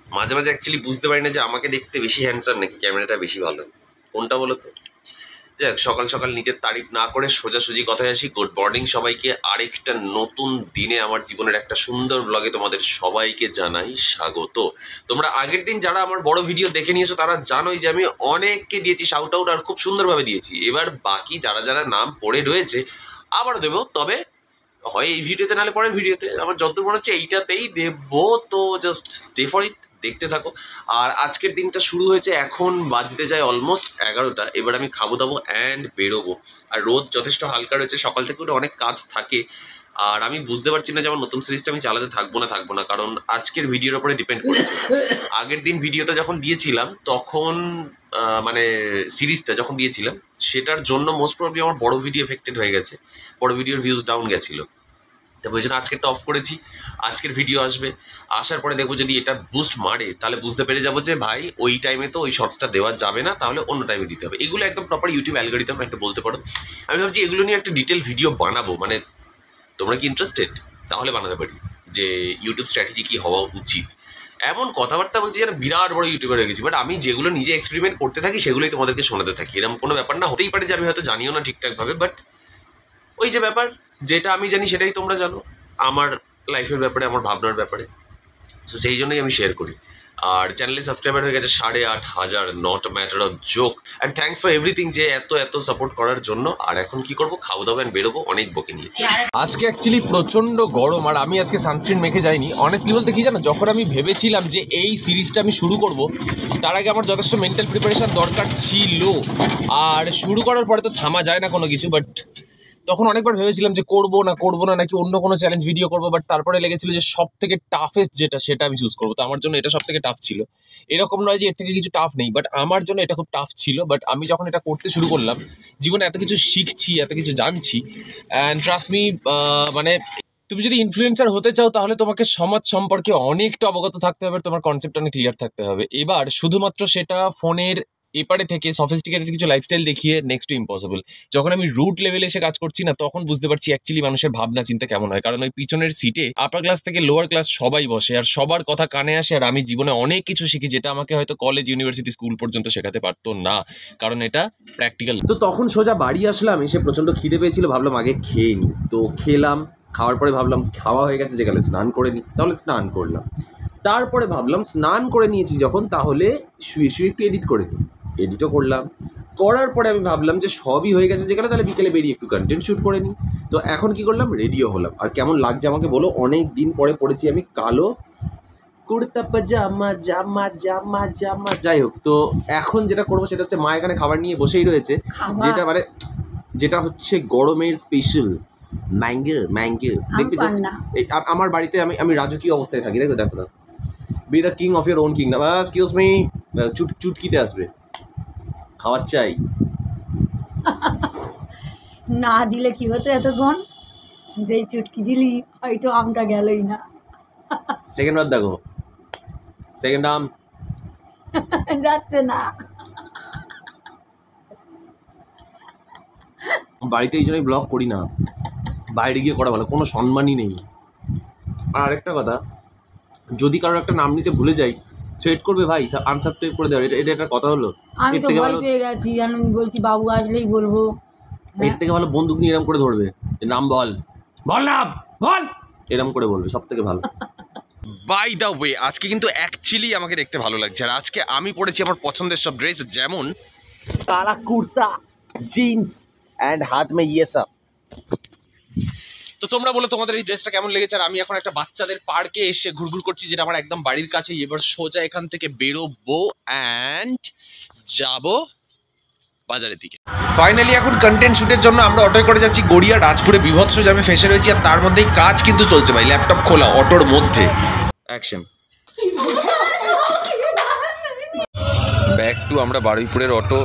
মাঝে মাঝে অ্যাকচুয়ালি বুঝতে পারি না যে আমাকে দেখতে বেশি হ্যান্ডসাম নাকি ক্যামেরাটা বেশি ভালো, কোনটা বলো তো। যাক, সকাল সকাল নিজের তারিফ না করে সোজাসুজি কথায় আসি। গুড মর্নিং সবাইকে। আরেকটা নতুন দিনে আমার জীবনের একটা সুন্দর ব্লগে তোমাদের সবাইকে জানাই স্বাগত। তোমরা আগের দিন যারা আমার বড় ভিডিও দেখে নিয়েছো তারা জানোই যে আমি অনেককে দিয়েছি শাউট আউট, আর খুব সুন্দরভাবে দিয়েছি। এবার বাকি যারা যারা নাম পড়ে রয়েছে আবারও দেবো, তবে হয় এই ভিডিওতে নাহলে পরের ভিডিওতে। আমার যতদূর মনে হচ্ছে এইটাতেই দেবো, তো জাস্ট স্টে ফর ইট, দেখতে থাকো। আর আজকের দিনটা শুরু হয়েছে, এখন বাজতে যায় অলমোস্ট 11টা। এবার আমি খাবো দাবো অ্যান্ড বেরোবো। আর রোদ যথেষ্ট হালকা রয়েছে, সকাল থেকে উঠে অনেক কাজ থাকে। আর আমি বুঝতে পারছি না যে আমার নতুন সিরিজটা আমি চালাতে থাকবো না, কারণ আজকের ভিডিওর উপরে ডিপেন্ড করেছে। আগের দিন ভিডিওটা যখন দিয়েছিলাম তখন মানে সিরিজটা যখন দিয়েছিলাম সেটার জন্য মোস্ট প্রবলি আমার বড় ভিডিও এফেক্টেড হয়ে গেছে, বড় ভিডিওর ভিউজ ডাউন গেছিলো। তারপর ওই জন্য আজকেরটা অফ করেছি। আজকের ভিডিও আসবে, আসার পরে দেখবো যদি এটা বুস্ট মারে তাহলে বুঝতে পেরে যাবো যে ভাই ওই টাইমে তো ওই শর্টসটা দেওয়া যাবে না, তাহলে অন্য টাইমে দিতে হবে। এগুলো একদম প্রপার ইউটিউব অ্যালগরিদম একটা বলতে পারো। আমি ভাবছি এগুলো নিয়ে একটা ডিটেল ভিডিও বানাবো, মানে তোমরা কি ইন্টারেস্টেড? তাহলে বানাতে পারি যে ইউটিউব স্ট্র্যাটেজি কী হওয়া উচিত। এমন কথাবার্তা বলছি যেন বিরাট বড় ইউটিউবার হয়ে গেছি, বাট আমি যেগুলো নিজে এক্সপেরিমেন্ট করতে থাকি সেগুলোই তোমাদেরকে শোনাতে থাকি। এরকম কোনো ব্যাপার না, হতেই পারে যে আমি হয়তো জানিও না ঠিকঠাকভাবে, বাট ওই যে ব্যাপার, যেটা আমি জানি সেটাই তোমরা জানো আমার লাইফের ব্যাপারে, আমার ভাবনার ব্যাপারে। সো সেই জন্যই আমি শেয়ার করি। আর চ্যানেলে সাবস্ক্রাইবার হয়ে গেছে 8,500, not a matter of joke. And thanks for everything, যে এত সাপোর্ট করার জন্য। আর এখন কি করবো, খাওয়া দাওয়া অ্যান্ড বেরোবো, অনেক বকে নিয়েছি। আজকে অ্যাকচুয়ালি প্রচণ্ড গরম, আর আমি আজকে সানস্ক্রিন মেখে যাইনি। অনেস্টলি বলতে কি জানো, যখন আমি ভেবেছিলাম যে এই সিরিজটা আমি শুরু করব, তার আগে আমার যথেষ্ট মেন্টাল প্রিপারেশন দরকার ছিল। আর শুরু করার পরে তো থামা যায় না কোনো কিছু, বাট তখন অনেকবার ভেবেছিলাম যে করবো না নাকি অন্য কোনো চ্যালেঞ্জ ভিডিও করবো, বাট তারপরে লেগেছিল যে সব থেকে টাফেস্ট যেটা সেটা আমি চুজ করবো। তো আমার জন্য এটা সব থেকে টাফ ছিল। এরকম নয় যে এর থেকে কিছু টাফ নেই, বাট আমার জন্য এটা খুব টাফ ছিল। বাট আমি যখন এটা করতে শুরু করলাম, জীবনে এত কিছু শিখছি, এত কিছু জানছি। অ্যান্ড ট্রাস্ট মি, মানে তুমি যদি ইনফ্লুয়েন্সার হতে চাও তাহলে তোমাকে সমাজ সম্পর্কে অনেকটা অবগত থাকতে হবে, তোমার কনসেপ্ট অনেক ক্লিয়ার থাকতে হবে। এবার শুধুমাত্র সেটা ফোনের এপারে থেকে সফিস্টিকেটেড কিছু লাইফস্টাইল দেখিয়ে নেক্সট টু ইম্পসিবল। যখন আমি রুট লেভেলে এসে কাজ করছি না, তখন বুঝতে পারছি অ্যাকচুয়ালি মানুষের ভাবনা চিন্তা কেমন হয়। কারণ ওই পিছনের সিটে আপার ক্লাস থেকে লোয়ার ক্লাস সবাই বসে, আর সবার কথা কানে আসে। আর আমি জীবনে অনেক কিছু শিখি যেটা আমাকে হয়তো কলেজ, ইউনিভার্সিটি, স্কুল পর্যন্ত শেখাতে পারতো না, কারণ এটা প্র্যাকটিক্যাল। তো তখন সোজা বাড়ি আসলাম, এসে প্রচণ্ড খিদে পেয়েছিল, ভাবলাম আগে খেয়ে নিই। তো খেলাম, খাওয়ার পরে ভাবলাম খাওয়া হয়ে গেছে যেখানে স্নান করে নিই, তাহলে স্নান করলাম। তারপরে ভাবলাম স্নান করে নিয়েছি যখন, তাহলে শুয়ে শুয়ে একটু এডিট করে নিই। এডিটও করলাম। করার পরে আমি ভাবলাম যে সবই হয়ে গেছে যেখানে, তাহলে বিকেলে বেরিয়ে একটু কন্টেন্ট শ্যুট করে নিই। তো এখন কি করলাম, রেডিও হলাম। আর কেমন লাগছে আমাকে বলো। অনেক দিন পরে পড়েছি আমি কালো কুর্তা পাজামা, জামা জামা জামা, যাই হোক। তো এখন যেটা করবো সেটা হচ্ছে, মা এখানে খাবার নিয়ে বসেই রয়েছে, যেটা হচ্ছে গরমের স্পেশাল ম্যাঙ্গো। দেখবি জাস্ট আমার বাড়িতে আমি রাজকীয় অবস্থায় থাকি, দেখো দেখো না, be the king of your own kingdom. Excuse me, চুটকিতে আসবে, খাওয়ার চাই। না দিলে কি হতো এতক্ষণ, যেই চুটকি দিলি হয়তো আমটা গেলই না। সেকেন্ড বার দেখো, সেকেন্ড আম যাচ্ছে না। বাড়িতে এই জন্যই ব্লগ করি না, বাইরে গিয়ে করা ভালো, কোনো সম্মানই নেই। আর আরেকটা কথা, যদি কারোর একটা নাম নিতে ভুলে যাই, থ্রেট করবে ভাই, আনসাবস্ক্রাইব করে দেওয়া। এটা একটা কথা হলো? আমি তো ভয় পেয়ে গেছি, আমি বলছি বাবু আসলেই বলবো। এর থেকে ভালো বন্দুক নিয়ে এরম করে ধরবে, নাম বল নাম বল, এরম করে বলবে, সব থেকে ভালো। বাই দ্য ওয়ে, আজকে কিন্তু অ্যাকচুয়ালি আমাকে দেখতে ভালো লাগছে। আর আজকে আমি পরেছি আমার পছন্দের সব ড্রেস, যেমন কালা কুর্তা, জিন্স অ্যান্ড হাত মে ইয়ে সব। তো তোমরা বলো তোমাদের এই ড্রেসটা কেমন লেগেছে। আর আমি এখন একটা বাচ্চাদের পার্কে এসে ঘুরঘুর করছি, যেটা আমার একদম বাড়ির কাছেই। এবার সোজা এখান থেকে বেরোবো অ্যান্ড যাবো বাজারের দিকে। ফাইনালি এখন কন্টেন্ট শুটের জন্য আমরা অটোয় করে যাচ্ছি গড়িয়া। রাজপুরে বিভৎস জামে ফেসে রয়েছি, আর তার মধ্যেই কাজ কিন্তু চলছে ভাই, ল্যাপটপ খোলা অটোর মধ্যে। অ্যাকশন। ব্যাক টু আমরা বারুইপুরের অটো।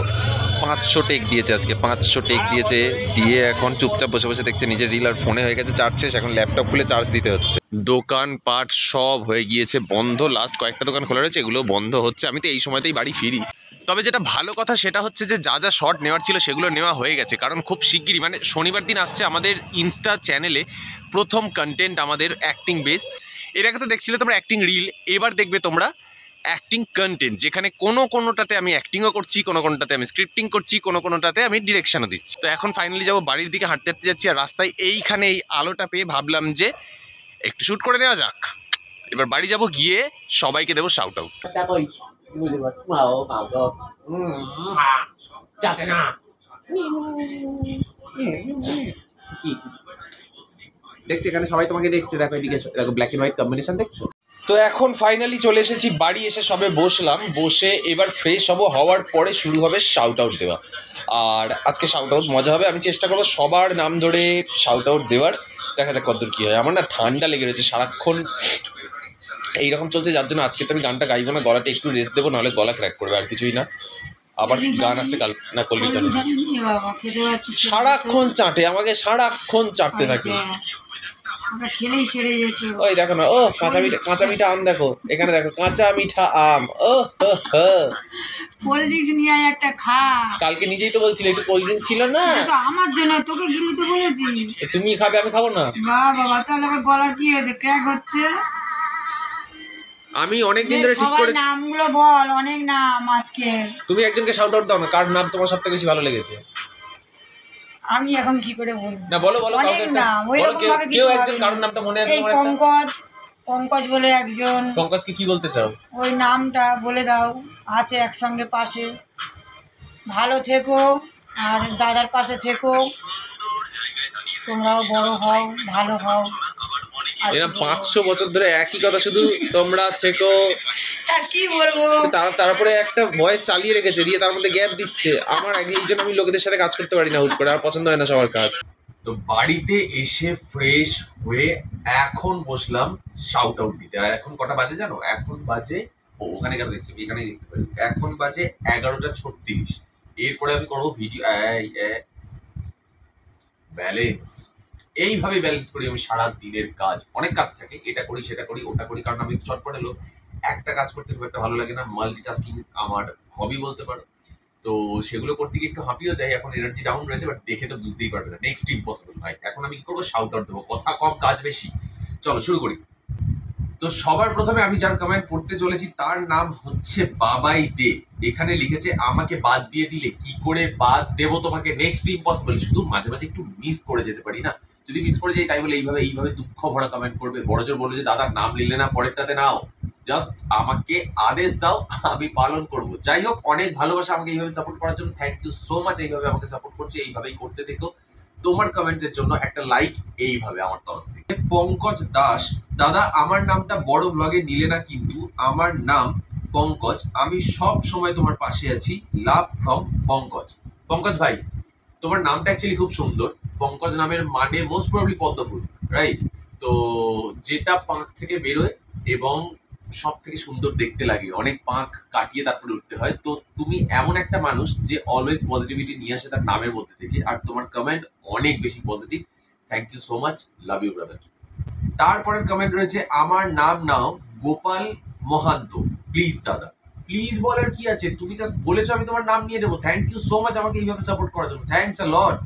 500 টেক দিয়েছে আজকে, 500 টেক দিয়েছে, দিয়ে এখন চুপচাপ বসে বসে দেখছে নিজের রিল। আর ফোনে হয়ে গেছে চার্জ শেষ, এখন ল্যাপটপ খুলে চার্জ দিতে হচ্ছে। দোকান পাট সব হয়ে গিয়েছে বন্ধ, লাস্ট কয়েকটা দোকান খোলা রয়েছে, এগুলো বন্ধ হচ্ছে। আমি তো এই সময়তেই বাড়ি ফিরি। তবে যেটা ভালো কথা সেটা হচ্ছে যে যা শর্ট নেওয়ার ছিল সেগুলো নেওয়া হয়ে গেছে, কারণ খুব শিগগিরই মানে শনিবার দিন আসছে আমাদের ইনস্টা চ্যানেলে প্রথম কন্টেন্ট আমাদের অ্যাক্টিং বেস। এর আগে তো দেখছিলে তোমরা অ্যাক্টিং রিল, এবার দেখবে তোমরা অ্যাক্টিং কন্টেন্ট, যেখানে কোনোটাতে আমি অ্যাক্টিংও করছি, কোনোটাতে আমি স্ক্রিপ্টিং করছি, কোনোটাতে আমি ডিরেকশনও দিচ্ছি। তো এখন ফাইনালি যাবো বাড়ির দিকে, হাঁটতে হাঁটতে যাচ্ছি, আর রাস্তায় এইখানে এই আলোটা পেয়ে ভাবলাম যে একটু শ্যুট করে নেওয়া যাক। এবার বাড়ি যাব, গিয়ে সবাইকে দেবো শাউট আউট। যাতে না দেখছি এখানে সবাই তোমাকে দেখছে, দেখো এদিকে দেখো, ব্ল্যাক এন্ড হোয়াইট কম্বিনেশন দেখছো। তো এখন ফাইনালি চলে এসেছি বাড়ি, এসে সবে বসলাম, বসে এবার ফ্রেশ হওয়ার পরে শুরু হবে শাউট আউট দেওয়া। আর আজকে শাউট আউট মজা হবে, আমি চেষ্টা করবো সবার নাম ধরে শাউট আউট দেওয়ার, দেখা যাক কতদূর কী হয়। আমার না ঠান্ডা লেগে রয়েছে, সারাক্ষণ এইরকম চলছে, যার জন্য আজকে তো আমি গানটা গাইবো না, গলাটা একটু রেস্ট দেবো, নাহলে গলা ক্র্যাক করবে, আর কিছুই না। আবার গান আসছে কাল না, কলকাতা সারাক্ষণ চাটে আমাকে, সারাক্ষণ চাটতে থাকে। খেলেই সেরে যেত। ওই দেখো না, ও কাঁচা মিঠা আম, দেখো এখানে দেখো কাঁচা মিঠা আম। ও কোল্ড ড্রিঙ্কস নিয়ে আয় একটা খা। কালকে নিজেই তো বলছিলে একটু কোল্ড ড্রিঙ্ক ছিল না, তো আমার জন্য, তোকে গিলতে বলেছি। তুমি খাবে আমি খাবো না? বাবা তাহলে আমার গলার কি হয়েছে, ক্র্যাক হচ্ছে? আমি অনেকদিন ধরে ঠিক করে নামগুলো বল, অনেক নাম আজকে। তুমি একজনকে শাউট আউট দাও না, কার নাম তোমার সবথেকে বেশি ভালো লেগেছে? আমি এখন কি করে বলবো? না বলো অনেক নাম, কেউ একজন কারোর নামটা মনে আছে? পঙ্কজ বলে একজন। পঙ্কজকে কি বলতে চাও? ওই নামটা বলে দাও, আছে একসঙ্গে পাশে। ভালো থেকো, আর দাদার পাশে থেকো, তোমরাও বড় হও, ভালো হও। এরা 500 বছর ধরে একই কথা, শুধু তোমরা থেকো, তার কি বলবো। তারপরে একটা ভয়েস চালিয়ে রেখেছে, দিয়ে তার মধ্যে গ্যাপ দিচ্ছে। আমার এই জন্য আমি লোকেদের সাথে কাজ করতে পারি না হুট করে, আর পছন্দ হয় না সবার কাজ। তো বাড়িতে এসে ফ্রেশ হয়ে এখন বসলাম শাউট আউট দিতে। আর এখন কটা বাজে জানো? এখন বাজে, ওখানে কেন দেখছি, এখানেই দেখতে পারি, এখন বাজে 11:36। এরপরে আমি করবো ভিডিও ব্যালেন্স। এইভাবে ব্যালেন্স করি আমি সারা দিনের কাজ। অনেক কাজ থাকে, এটা করি সেটা করি ওটা করি, কারণ আমি চটপটে লোক, একটা কাজ করতে খুব একটা ভালো লাগে না। মাল্টিটাস্কিং আমার হবি বলতে পারো। তো সেগুলো করতে গিয়ে একটু হাঁপিয়েও যাই, এখন এনার্জি ডাউন রয়েছে, বাট দেখে তো বুঝতেই পারবে না। নেক্সট ইম্পসিবল ভাই। এখন আমি কি করবো? শাউট আউট দেবো, কথা কম কাজ বেশি। চলো শুরু করি। তো সবার প্রথমে আমি যার কমেন্ট পড়তে চলেছি তার নাম হচ্ছে বাবাই দে। এখানে লিখেছে, আমাকে বাদ দিয়ে দিলে কি করে বাদ দেবো তোমাকে, নেক্সট ইম্পসিবল। শুধু মাঝে মাঝে একটু মিস করে যেতে পারি না, যদি মিস করে যাই তাই বলে এইভাবে দুঃখ ভরা কমেন্ট করবে? বড়জোর বললো যে দাদা নাম নিলে না, পরেরটাতে নাও, জাস্ট আমাকে আদেশ দাও, আমি পালন করব। যাই হোক, অনেক ভালোবাসা আমাকে এইভাবে সাপোর্ট করার জন্য, থ্যাংক ইউ সো মাচ। এইভাবে আমাকে সাপোর্ট করছে, এইভাবেই করতে থেকো। তোমার কমেন্টসের জন্য একটা লাইক এইভাবে আমার তরফ থেকে। পঙ্কজ দাস, দাদা আমার নামটা বড় ব্লগে নিলে না কিন্তু, আমার নাম পঙ্কজ, আমি সব সময় তোমার পাশে আছি, লাভ ফ্রম পঙ্কজ। পঙ্কজ ভাই, তোমার নামটা অ্যাকচুয়ালি খুব সুন্দর। পঙ্কজ নামের মানে মোস্ট প্রবাবলি পদ্মফুল, রাইট? তো যেটা পাঁক থেকে বেরোয় এবং সব থেকে সুন্দর দেখতে লাগে, অনেক পাঁক কাটিয়ে তারপরে উঠতে হয়। তো তুমি এমন একটা মানুষ যে অলওয়েজ পজিটিভিটি নিয়ে আসে তার নামের মধ্যে থেকে, আর তোমার কমেন্ট অনেক বেশি positive. Thank you so much, love you brother. তারপরের কমেন্ট রয়েছে, আমার নাম নাও গোপাল মহান্ত, প্লিজ দাদা। প্লিজ বলার কি আছে, তুমি জাস্ট বলেছো আমি তোমার নাম নিয়ে নেবো। থ্যাংক ইউ সো মাচ আমাকে এইভাবে সাপোর্ট করার জন্য, থ্যাংকস আ লট।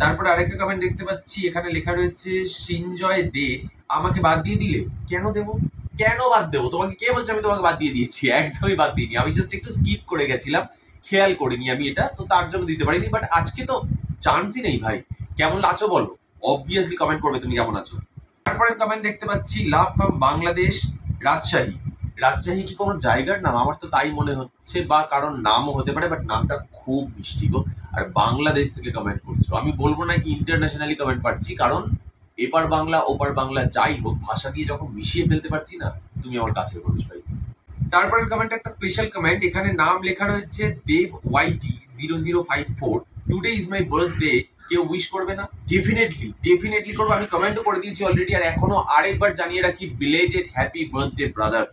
তারপরে আরেকটা কমেন্ট দেখতে পাচ্ছি, এখানে লেখা রয়েছে, সিনজয় দে, আমাকে বাদ দিয়ে দিলে। কেন দেবো, কেন বাদ দেবো? তোমাকে কে বলছে আমি তোমাকে বাদ দিয়ে দিয়েছি? একদমই বাদ দিইনি, আমি জাস্ট একটু স্কিপ করে গেছিলাম, খেয়াল করিনি আমি এটা, তো তার জন্য দিতে পারিনি। বাট আজকে তো চান্সই নেই ভাই। কেমন আছো বলো, অবভিয়াসলি কমেন্ট করবে তুমি কেমন আছো। তারপরের কমেন্ট দেখতে পাচ্ছি, লাভ ফ্রম বাংলাদেশ, রাজশাহী। রাজশাহী কি কোনো জায়গার নাম? আমার তো তাই মনে হচ্ছে, বা কারণ নামও হতে পারে, বাট নামটা খুব মিষ্টি গো। আর বাংলাদেশ থেকে কমেন্ট করছো, আমি বলবো না কি ইন্টারন্যাশনালি কমেন্ট পাচ্ছি, কারণ এপার বাংলা ওপার বাংলা যাই হোক, ভাষা দিয়ে যখন মিশিয়ে ফেলতে পারছি না, তুমি আমার কাছের মানুষ ভাই। তারপরের কমেন্ট একটা স্পেশাল কমেন্ট, এখানে নাম লেখা রয়েছে দেব ওয়াইটি 0054, টুডে ইজ মাই বার্থডে, কেউ উইশ করবে না? ডেফিনেটলি করবো, আমি কমেন্টও করে দিয়েছি অলরেডি। আর এখনো আরেকবার জানিয়ে রাখি, বিলেটেড হ্যাপি বার্থডে ব্রাদার।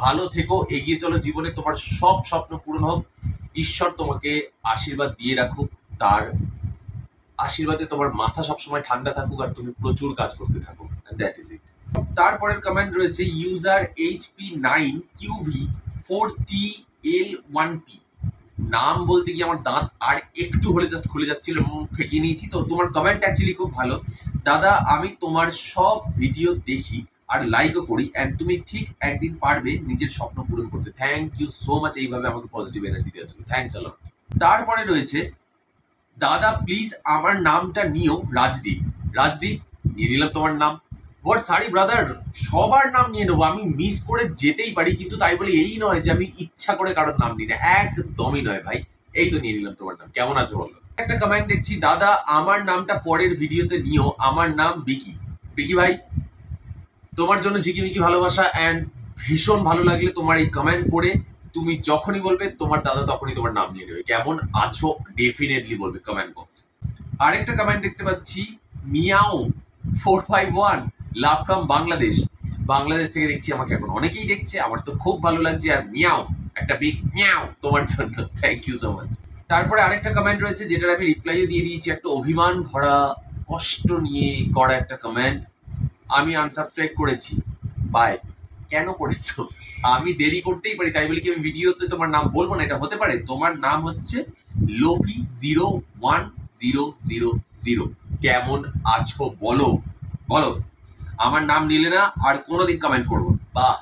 ভালো থেকো, এগিয়ে চলো জীবনে, তোমার সব স্বপ্ন পূরণ হোক, ঈশ্বর তোমাকে আশীর্বাদ দিয়ে রাখুক, তার আশীর্বাদে তোমার মাথা সবসময় ঠান্ডা থাকুক, আর তুমি প্রচুর কাজ করতে থাকো, দ্যাট ইজ ইট। তারপরের কমেন্ট রয়েছে, ইউজার HP9QV4TL1P। নাম বলতে গিয়ে আমার দাঁত আর একটু হলে জাস্ট খুলে যাচ্ছিল, ফেটিয়ে নিয়েছি। তো তোমার কমেন্ট অ্যাকচুয়ালি খুব ভালো। দাদা আমি তোমার সব ভিডিও দেখি, আর লাইকও করি, অ্যান্ড তুমি ঠিক একদিন পারবে নিজের স্বপ্ন পূরণ করতে। থ্যাংক ইউ সো মাচ এইভাবে আমাকে পজিটিভ এনার্জি দেওয়ার জন্য, থ্যাংকস আ লট। তারপরে রয়েছে দাদা প্লিজ আমার নামটা নিও রাজদীপ। রাজদীপ, নিয়ে নিলাম তোমার নাম। হোয়াট সরি ব্রাদার, সবার নাম নিয়ে নেবো, আমি মিস করে যেতেই পারি, কিন্তু তাই বলে এই নয় যে আমি ইচ্ছা করে কারোর নাম নিই না, একদমই নয় ভাই। এই তো নিয়ে নিলাম তোমার নাম, কেমন আছো বলো। একটা কমেন্ট দেখছি, দাদা আমার নামটা পরের ভিডিওতে নিও, আমার নাম বিকি। বিকি ভাই, তোমার জন্য ঝিকিমিকি ভালোবাসা, অ্যান্ড ভীষণ ভালো লাগলে তোমার এই কমেন্ট পড়ে। তুমি যখনই বলবে তোমার দাদা তখনই তোমার নাম নিয়ে নেবে। কেমন আছো ডেফিনেটলি বলবে কমেন্ট বক্সে। আরেকটা কমেন্ট দেখতে পাচ্ছি, meow 451 love from Bangladesh. Bangladesh থেকে দেখছি আমাকে এখন অনেকেই দেখছে, আমার তো খুব ভালো লাগছে। আর মিয়াও, একটা বিগ মিয়াও তোমার জন্য, থ্যাংক ইউ সো মাচ। তারপরে আরেকটা কমেন্ট রয়েছে যেটার আমি রিপ্লাইও দিয়ে দিয়েছি, একটা অভিমান ভরা কষ্ট নিয়ে করা একটা কমেন্ট। আমি আনসাবস্ক্রাইব করেছি, বাই। কেন করেছো? আমি দেরি করতেই পারি, তাই বলে কি আমি ভিডিওতে তোমার নাম বলবো না? এটা হতে পারে? তোমার নাম হচ্ছে লোফি 01000। কেমন আছো বলো, বলো। আমার নাম নিলে না আর কোনোদিন কমেন্ট করবো। বাহ,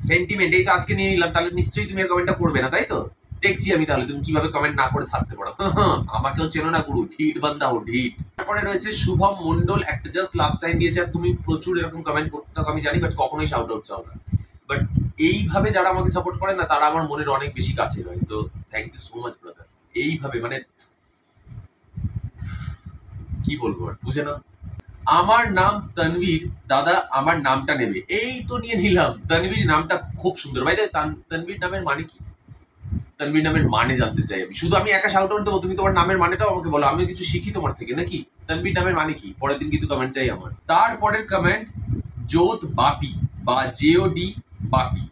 সেন্টিমেন্ট, এই তো আজকে নিয়ে নিলাম, তাহলে নিশ্চয়ই তুমি আর কমেন্টটা করবে না, তাই তো? দেখছি আমি তাহলে তুমি কিভাবে কমেন্ট না করে থাকতে পারো। আমাকেও চেনো না গুরু, ঢিট বান্দা হো ঢিট। তারপরে রয়েছে শুভম মন্ডল, একটা জাস্ট লাভ সাইন দিয়েছে। আর তুমি প্রচুর এরকম কমেন্ট করতে থাকো আমি জানি, বাট কখনোই শাউট আউট চাও না। বাট এইভাবে যারা আমাকে সাপোর্ট করে না, তারা আমার মনের অনেক বেশি কাছে হয়। তো thank you so much brother. এইভাবে মানে কি বলবো আর, বুঝে না। আমার নাম তানভীর, দাদা আমার নামটা নেবে। এই তো নিয়ে নিলাম। তানভীর নামটা খুব সুন্দর ভাই। তানভীর নামের মানে কি? তানভীর নামের মানে জানতে চাই আমি। শুধু আমি একা শাউট আউট দেবো, তুমি তোমার নামের মানেটাও আমাকে বলো, আমিও কিছু শিখি তোমার থেকে নাকি। তানভীর নামের মানে কি? পরের দিন কিন্তু কমেন্ট চাই আমার। তারপরের কমেন্ট, জোত বাপি বা জেওডি বাপি,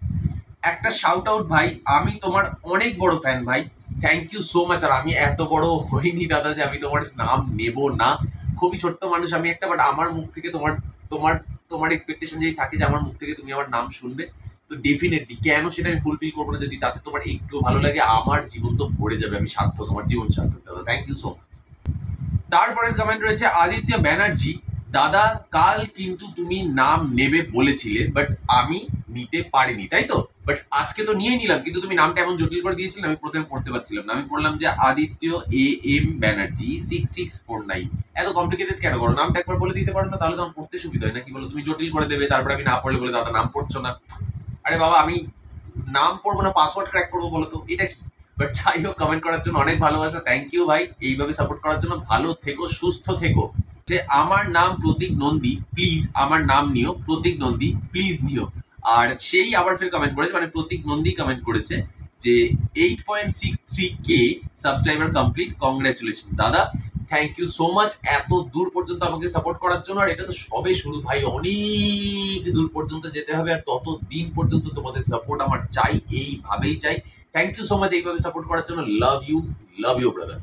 একটা শাউট আউট ভাই, আমি তোমার অনেক বড় ফ্যান ভাই, থ্যাংক ইউ সো মাচ। আর আমি এত বড় হইনি দাদা যে আমি তোমার নাম নেব না, খুবই ছোট্ট মানুষ আমি একটা। বাট আমার মুখ থেকে তোমার তোমার তোমার এক্সপেকটেশন যদি থাকে যে আমার মুখ থেকে তুমি আমার নাম শুনবে, তো ডেফিনেটলি কেন সেটা আমি ফুলফিল করবো না। যদি তাতে তোমার একটু ভালো লাগে, আমার জীবন তো ভরে যাবে, আমি সার্থক, আমার জীবন সার্থক দাদা, থ্যাংক ইউ সো মাচ। তারপরের কমেন্ট রয়েছে আদিত্য ব্যানার্জি, দাদা কাল কিন্তু তুমি নাম নেবে বলেছিলে, বাট আমি নিতে পারিনি, তাই তো? বাট আজকে তো নিয়ে নিলাম, কিন্তু তুমি নামটা এমন জটিল করে দিয়েছিলে আমি প্রথমে পড়তে পারছিলাম না। আমি পড়লাম যে আদিত্য AM ব্যানার্জি 6649। এত কমপ্লিকেটেড কেন করো? নামটা একবার বলে দিতে পারো না, তাহলে তো আমার পড়তে সুবিধা হয় নাকি বলো? তুমি জটিল করে দেবে, তারপর আমি না পড়লে বলে দাদা নাম পড়ছো না। আরে বাবা, আমি নাম পড়বো না পাসওয়ার্ড ক্র্যাক করবো বলো তো, এটা কি? বাট যাই হোক, কমেন্ট করার জন্য অনেক ভালোবাসা, থ্যাংক ইউ ভাই। এইভাবে সাপোর্ট করার জন্য, ভালো থেকো, সুস্থ থেকো। যে আমার নাম প্রতীক নন্দী, প্লিজ আমার নাম নিও, প্রতীক নন্দী প্লিজ নিও। আর সেই আবার ফের কমেন্ট করেছে, মানে প্রতীক নন্দী কমেন্ট করেছে যে 8.63K সাবস্ক্রাইবার কমপ্লিট, কংগ্রাচুলেশন দাদা, থ্যাংক ইউ সো মাচ এত দূর পর্যন্ত আমাকে সাপোর্ট করার জন্য। আর এটা তো সবে শুরু ভাই, অনেক দূর পর্যন্ত যেতে হবে, আর তত দিন পর্যন্ত তোমাদের সাপোর্ট আমার চাই, এইভাবেই চাই। থ্যাংক ইউ সো মাচ এইভাবে সাপোর্ট করার জন্য, লাভ ইউ ব্রাদার।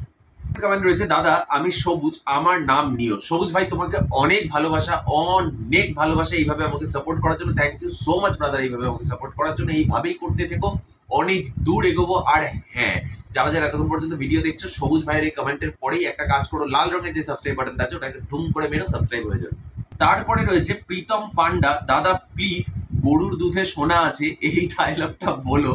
কমেন্ট রয়েছে, দাদা আমি সবুজ, আমার নাম নিও। সবুজ ভাই, তোমাকে অনেক ভালোবাসা, অনেক ভালোবাসা এইভাবে আমাকে সাপোর্ট করার জন্য, thank you so much brother এইভাবে আমাকে সাপোর্ট করার জন্য। এইভাবেই করতে থেকো, অনেক দূর এগোবো। আর হ্যাঁ, যারা যারা এতক্ষণ পর্যন্ত ভিডিও দেখছো, সবুজ ভাইয়ের এই কমেন্টের পরেই একটা কাজ করো, লাল রঙের যে সাবস্ক্রাইব বাটনটা আছে ওটাকে ধুম করে মেরো, সাবস্ক্রাইব হয়ে যাবে। তারপরে রয়েছে প্রীতম পান্ডা, দাদা প্লিজ গরুর দুধে সোনা আছে এই ডায়লগটা বলো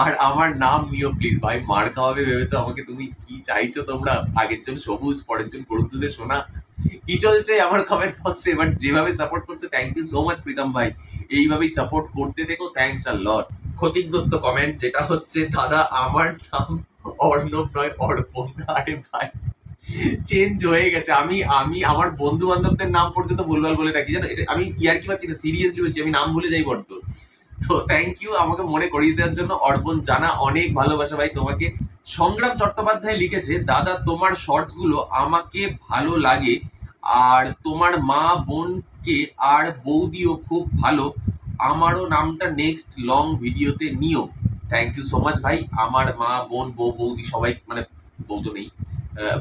আর আমার নাম নিও প্লিজ। ভাই মার খাওয়াবে ভেবেছো আমাকে তুমি? কি চাইছো তোমরা? আগের জন সবুজ, পরের জন গরুর দুধে সোনা, কি চলছে আমার কমেন্ট বক্সে? বাট যেভাবে সাপোর্ট করছে, thank you so much Pritam ভাই, এইভাবেই সাপোর্ট করতে থেকো, থ্যাংকস আ লট। ক্ষতিগ্রস্ত কমেন্ট যেটা হচ্ছে, দাদা আমার নাম অর্ণব নয় অর্পণ। আরে ভাই চেঞ্জ হয়ে গেছে, আমি আমার বন্ধু বান্ধবদের নাম পর্যন্ত ভুলভাল বলে রাখি, জানো? এটা আমি ইয়ার্কি পাচ্ছি না, সিরিয়াসলি বলছি, আমি নাম ভুলে যাই বড্ড। তো থ্যাংক ইউ আমাকে মনে করিয়ে দেওয়ার জন্য অর্পণ জানা, অনেক ভালোবাসা ভাই তোমাকে। সংগ্রাম চট্টোপাধ্যায় লিখেছে, দাদা তোমার শর্টস গুলো আমাকে ভালো লাগে, আর তোমার মা বোনকে আর বৌদিও খুব ভালো, আমারও নামটা নেক্সট লং ভিডিওতে নিও। থ্যাংক ইউ সো মাচ ভাই, আমার মা বোন বৌদি সবাই, মানে বউ তো নেই,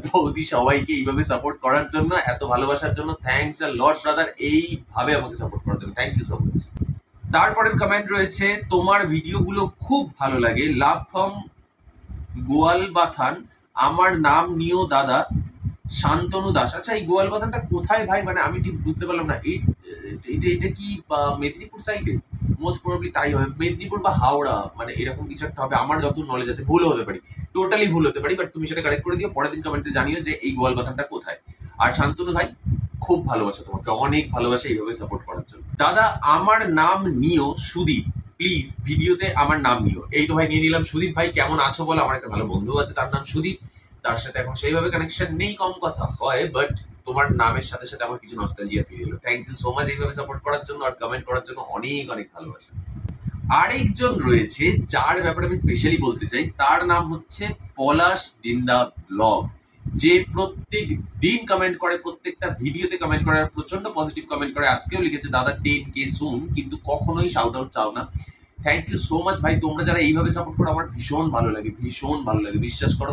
বৌদি সবাইকে এইভাবে সাপোর্ট করার জন্য, এত ভালোবাসার জন্য, থ্যাংকস আ লট ব্রাদার, এইভাবে আমাকে সাপোর্ট করার জন্য, থ্যাংক ইউ সো মাচ। তারপরের কমেন্ট রয়েছে, তোমার ভিডিওগুলো খুব ভালো লাগে, লাভ ফ্রম গোয়ালবাথান, আমার নাম নিও দাদা, শান্তনু দাস। আচ্ছা, এই গোয়ালবাথানটা কোথায় ভাই? মানে আমি ঠিক বুঝতে পারলাম না। এটা এটা কি মেদিনীপুর সাইডে? মোস্ট প্রবাবলি তাই হবে, মেদিনীপুর বা হাওড়া, মানে এরকম কিছু একটা হবে। আমার যত নলেজ আছে, ভুলও হতে পারি, টোটালি ভুল হতে পারি, বাট তুমি সেটা কারেক্ট করে দিও। পরের দিন কমেন্টে জানিও যে এই গোয়াল কথাটা কোথায়। আর শান্তনু ভাই, খুব ভালোবাসা তোমাকে, অনেক ভালোবাসা এইভাবে সাপোর্ট করার জন্য। দাদা আমার নাম নিও সুদীপ, প্লিজ ভিডিওতে আমার নাম নিও। এই তো ভাই নিয়ে নিলাম। সুদীপ ভাই কেমন আছো বলো? আমার একটা ভালো বন্ধু আছে, তার নাম সুদীপ, তার সাথে এখন সেইভাবে কানেকশন নেই, কম কথা হয়, বাট তোমার নামের সাথে সাথে আমার কিছু নস্টালজিয়া ফিল হলো। থ্যাংক ইউ সো মাচ এইভাবে সাপোর্ট করার জন্য আর কমেন্ট করার জন্য, অনেক অনেক ভালোবাসা। আরেকজন রয়েছে যার ব্যাপারে আমি স্পেশালি বলতে চাই, তার নাম হচ্ছে পলাশ দিন্দা ব্লগ, যে প্রত্যেক দিন কমেন্ট করে, প্রত্যেকটা ভিডিওতে কমেন্ট করে, আর প্রচন্ড পজিটিভ কমেন্ট করে। আজকেও লিখেছে দাদা 10K সুন, কিন্তু কখনোই শাউট আউট চাও না। থ্যাংক ইউ সো মাচ ভাই, তোমরা যারা এইভাবে সাপোর্ট করো আমার ভীষণ ভালো লাগে, ভীষণ ভালো লাগে, বিশ্বাস করো।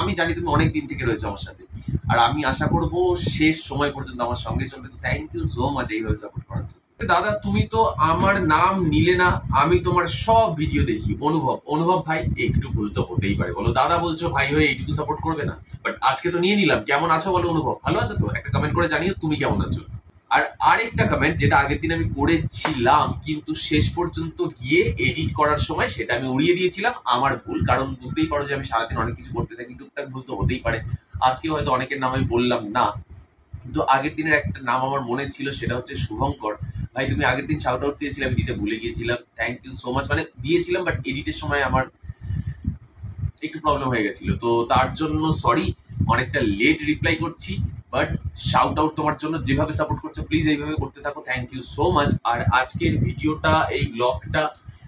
আমি জানি তুমি অনেক দিন থেকে রয়েছে আমার সাথে, আর আমি আশা করবো শেষ সময় পর্যন্ত আমার সঙ্গে চলবে। তো থ্যাংক ইউ সো মাচ এইভাবে সাপোর্ট করার জন্য। দাদা তুমি তো আমার নাম নিলে না, আমি তোমার সব ভিডিও দেখি। অনুভব ভাই, একটু ভুল তো হতেই পারে, বলো দাদা বলছো, ভাই হয়ে এইটুকু সাপোর্ট করবে না? বাট আজকে তো নিয়ে নিলাম। কেমন আছো বলো অনুভব, ভালো আছো তো? একটা কমেন্ট করে জানিও তুমি কেমন আছো। আর আরেকটা কমেন্ট যেটা আগের দিন আমি করেছিলাম, কিন্তু শেষ পর্যন্ত গিয়ে এডিট করার সময় সেটা আমি উড়িয়ে দিয়েছিলাম, আমার ভুল। কারণ বুঝতেই পারো যে আমি সারাদিন অনেক কিছু করতে থাকি, টুকটাক ভুল তো হতেই পারে। আজকে হয়তো অনেকের নাম আমি বললাম না, কিন্তু আগের দিনের একটা নাম আমার মনে ছিল, সেটা হচ্ছে শুভঙ্কর ভাই। তুমি আগের দিন শাউট আউট চেয়েছিলে, আমি দিতে ভুলে গিয়েছিলাম। থ্যাংক ইউ সো মাচ, মানে দিয়েছিলাম বাট এডিটের সময় আমার একটু প্রবলেম হয়ে গেছিল, তো তার জন্য সরি, অনেকটা লেট রিপ্লাই করছি। বাট শাউট আউট তোমার জন্য, যেভাবে সাপোর্ট করছো প্লিজ এইভাবে করতে থাকো। Thank you so much. আর আজকের ভিডিওটা, এই ব্লগটা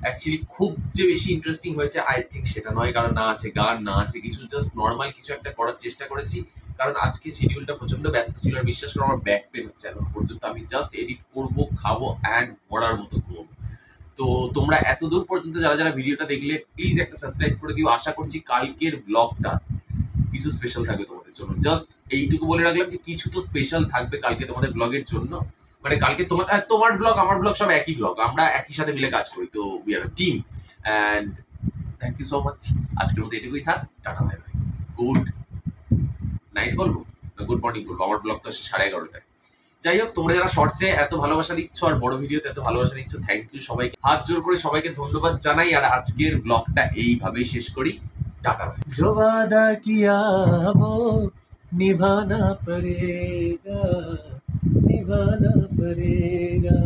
অ্যাকচুয়ালি খুব যে বেশি ইন্টারেস্টিং হয়েছে আই থিঙ্ক সেটা নয়, কারণ না আছে গান, না আছে কিছু, জাস্ট নর্মাল কিছু একটা করার চেষ্টা করেছি। কারণ আজকে শিডিউলটা প্রচন্ড ব্যস্ত ছিল, আর বিশ্বাস করো আমার ব্যাক পেন হচ্ছে এখন পর্যন্ত। আমি জাস্ট এডিট করবো, খাবো অ্যান্ড মরার মতো ঘুমবো। তো তোমরা এত দূর পর্যন্ত যারা যারা ভিডিওটা দেখলে প্লিজ একটা সাবস্ক্রাইব করে দিও। আশা করছি কালকের ব্লগটা কিছু স্পেশাল থাকবে তোমাদের জন্য। জাস্ট এইটুকু বলে রাখলাম যে কিছু তো স্পেশাল থাকবে কালকে তোমাদের ব্লগের জন্য। মানে কালকে তোমার ব্লগ আমার ব্লগ সব একই ব্লগ, আমরা একই সাথে মিলে কাজ করি, তো we are team. And thank you so much. আজকের মতো এটুকুই থাক, টাটা ভাই ভাই, গুড নাইট বলবো না গুড মর্নিং বলবো? আমার ব্লগ তো আসে 11:30টায়। যাই হোক, তোমরা যারা শর্টসে এত ভালোবাসা দিচ্ছ আর বড় ভিডিওতে এত ভালোবাসা দিচ্ছ, থ্যাংক ইউ সবাইকে, হাত জোর করে সবাইকে ধন্যবাদ জানাই। আর আজকের ব্লগটা এইভাবেই শেষ করি, টাটা ভাই। जो वादा किया वो निभाना पड़ेगा, निभाना पड़ेगा।